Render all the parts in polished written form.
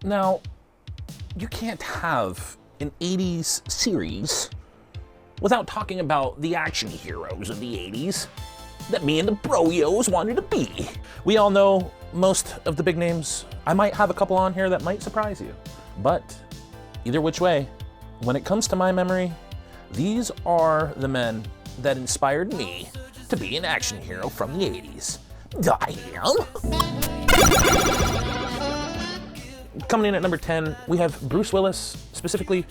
Now, you can't have an 80s series without talking about the action heroes of the 80s that me and the bro-yos wanted to be. We all know most of the big names. I might have a couple on here that might surprise you, but either which way, when it comes to my memory, these are the men that inspired me to be an action hero from the 80s. I am. Coming in at number 10, we have Bruce Willis, specifically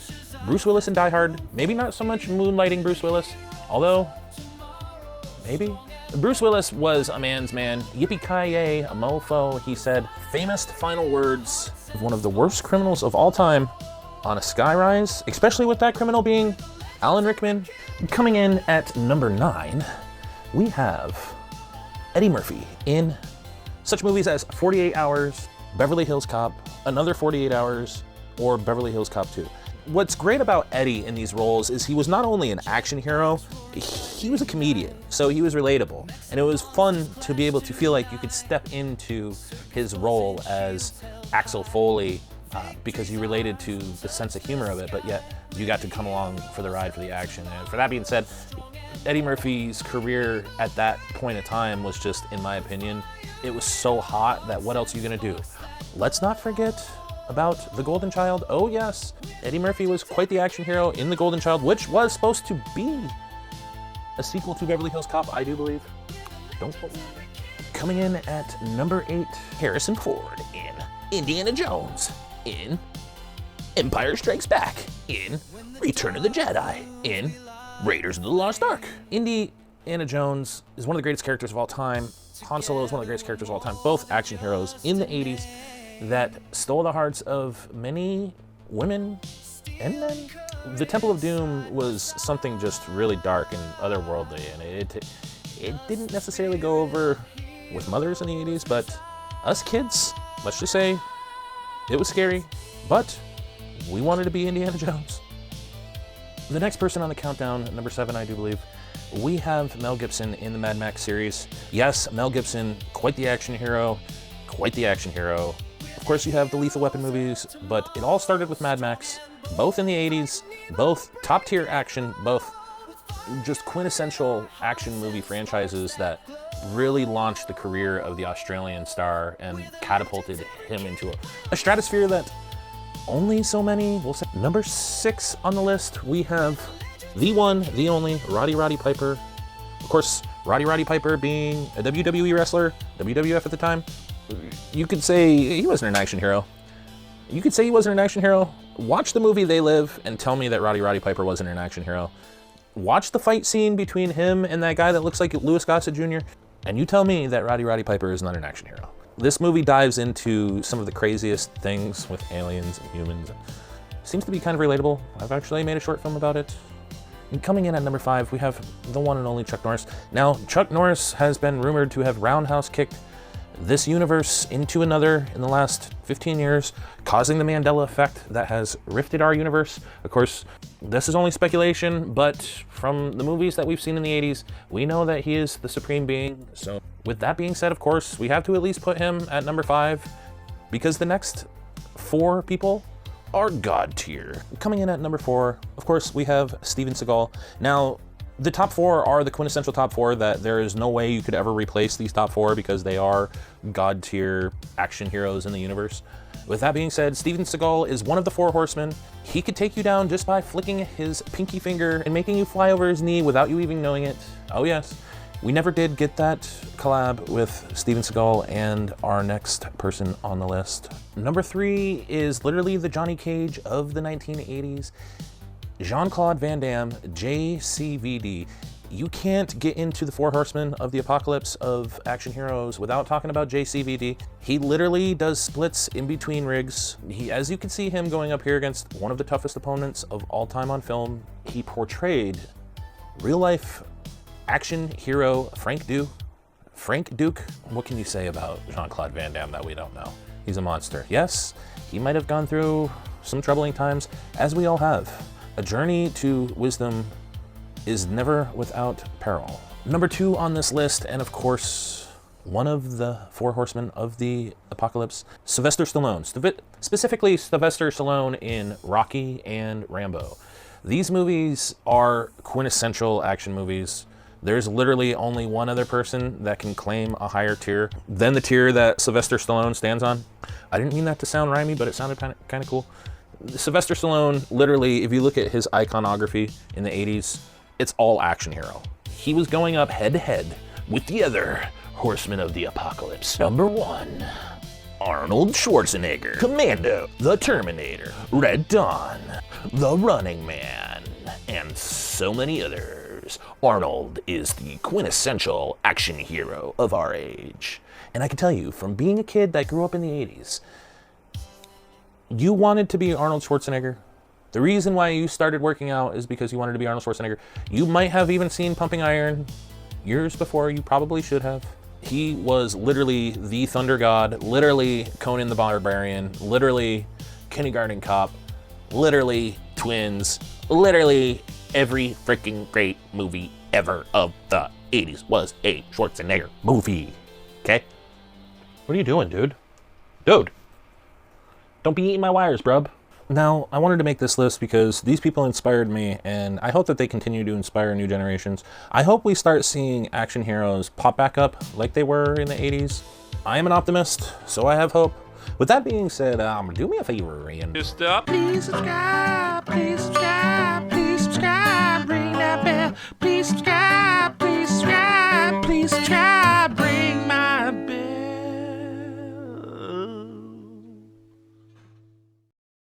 Bruce Willis in Die Hard. Maybe not so much moonlighting Bruce Willis, although maybe. Bruce Willis was a man's man. Yippee-ki-yay, a mofo, he said famous final words of one of the worst criminals of all time on a skyrise, especially with that criminal being Alan Rickman. Coming in at number 9, we have Eddie Murphy in such movies as 48 Hours, Beverly Hills Cop, Another 48 Hours, or Beverly Hills Cop 2. What's great about Eddie in these roles is he was not only an action hero, he was a comedian, so he was relatable. And it was fun to be able to feel like you could step into his role as Axel Foley because you related to the sense of humor of it, but yet you got to come along for the ride for the action. And for that being said, Eddie Murphy's career at that point in time was just, in my opinion, it was so hot that what else are you gonna do? Let's not forget about The Golden Child. Oh yes, Eddie Murphy was quite the action hero in The Golden Child, which was supposed to be a sequel to Beverly Hills Cop, I do believe. Don't quote me. Coming in at number 8, Harrison Ford in Indiana Jones, in Empire Strikes Back, in Return of the Jedi, in Raiders of the Lost Ark. Indiana Jones is one of the greatest characters of all time. Han Solo is one of the greatest characters of all time. Both action heroes in the 80s that stole the hearts of many women and men. The Temple of Doom was something just really dark and otherworldly, and it didn't necessarily go over with mothers in the 80s, but us kids, let's just say, it was scary, but we wanted to be Indiana Jones. The next person on the countdown, number 7, I do believe, we have Mel Gibson in the Mad Max series. Yes, Mel Gibson, quite the action hero, quite the action hero. Of course, you have the Lethal Weapon movies, but it all started with Mad Max, both in the 80s, both top-tier action, both just quintessential action movie franchises that really launched the career of the Australian star and catapulted him into a stratosphere that only so many will say. Number 6 on the list, we have the one, the only, Roddy Piper. Of course, Roddy Piper being a WWE wrestler, WWF at the time. You could say he wasn't an action hero. You could say he wasn't an action hero. Watch the movie They Live and tell me that Roddy Piper wasn't an action hero. Watch the fight scene between him and that guy that looks like Louis Gossett Jr. and you tell me that Roddy Piper is not an action hero. This movie dives into some of the craziest things with aliens and humans. Seems to be kind of relatable. I've actually made a short film about it. And coming in at number 5, we have the one and only Chuck Norris. Now, Chuck Norris has been rumored to have roundhouse kicked this universe into another in the last 15 years, causing the Mandela effect that has rifted our universe. Of course, this is only speculation, but from the movies that we've seen in the 80s, we know that he is the supreme being. So with that being said, of course, we have to at least put him at number 5 because the next 4 people are God tier. Coming in at number 4, of course, we have Steven Seagal. Now, the top 4 are the quintessential top 4 that there is no way you could ever replace these top 4 because they are God tier action heroes in the universe. With that being said, Steven Seagal is one of the 4 horsemen. He could take you down just by flicking his pinky finger and making you fly over his knee without you even knowing it. Oh yes, we never did get that collab with Steven Seagal and our next person on the list. Number 3 is literally the Johnny Cage of the 1980s. Jean-Claude Van Damme, JCVD. You can't get into the 4 horsemen of the apocalypse of action heroes without talking about JCVD. He literally does splits in between rigs. As you can see him going up here against one of the toughest opponents of all time on film, he portrayed real-life action hero Frank Duke. Frank Duke, what can you say about Jean-Claude Van Damme that we don't know? He's a monster. Yes, he might have gone through some troubling times, as we all have. A journey to wisdom is never without peril. Number 2 on this list, and of course, one of the four horsemen of the apocalypse, Sylvester Stallone, specifically Sylvester Stallone in Rocky and Rambo. These movies are quintessential action movies. There's literally only one other person that can claim a higher tier than the tier that Sylvester Stallone stands on. I didn't mean that to sound rhymey, but it sounded kind of cool. Sylvester Stallone, literally, if you look at his iconography in the 80s, it's all action hero. He was going up head to head with the other horsemen of the apocalypse. Number 1, Arnold Schwarzenegger, Commando, the Terminator, Red Dawn, the Running Man, and so many others. Arnold is the quintessential action hero of our age. And I can tell you, from being a kid that grew up in the 80s, you wanted to be Arnold Schwarzenegger. The reason why you started working out is because you wanted to be Arnold Schwarzenegger. You might have even seen Pumping Iron years before you probably should have. He was literally the Thunder God, literally Conan the Barbarian, literally Kindergarten Cop, literally Twins, literally every freaking great movie ever of the 80s was a Schwarzenegger movie. Okay? What are you doing, dude? Dude! Don't be eating my wires, brub. Now, I wanted to make this list because these people inspired me, and I hope that they continue to inspire new generations. I hope we start seeing action heroes pop back up like they were in the 80s. I am an optimist, so I have hope. With that being said, do me a favor, Ian. Just stop. Please subscribe. Please subscribe.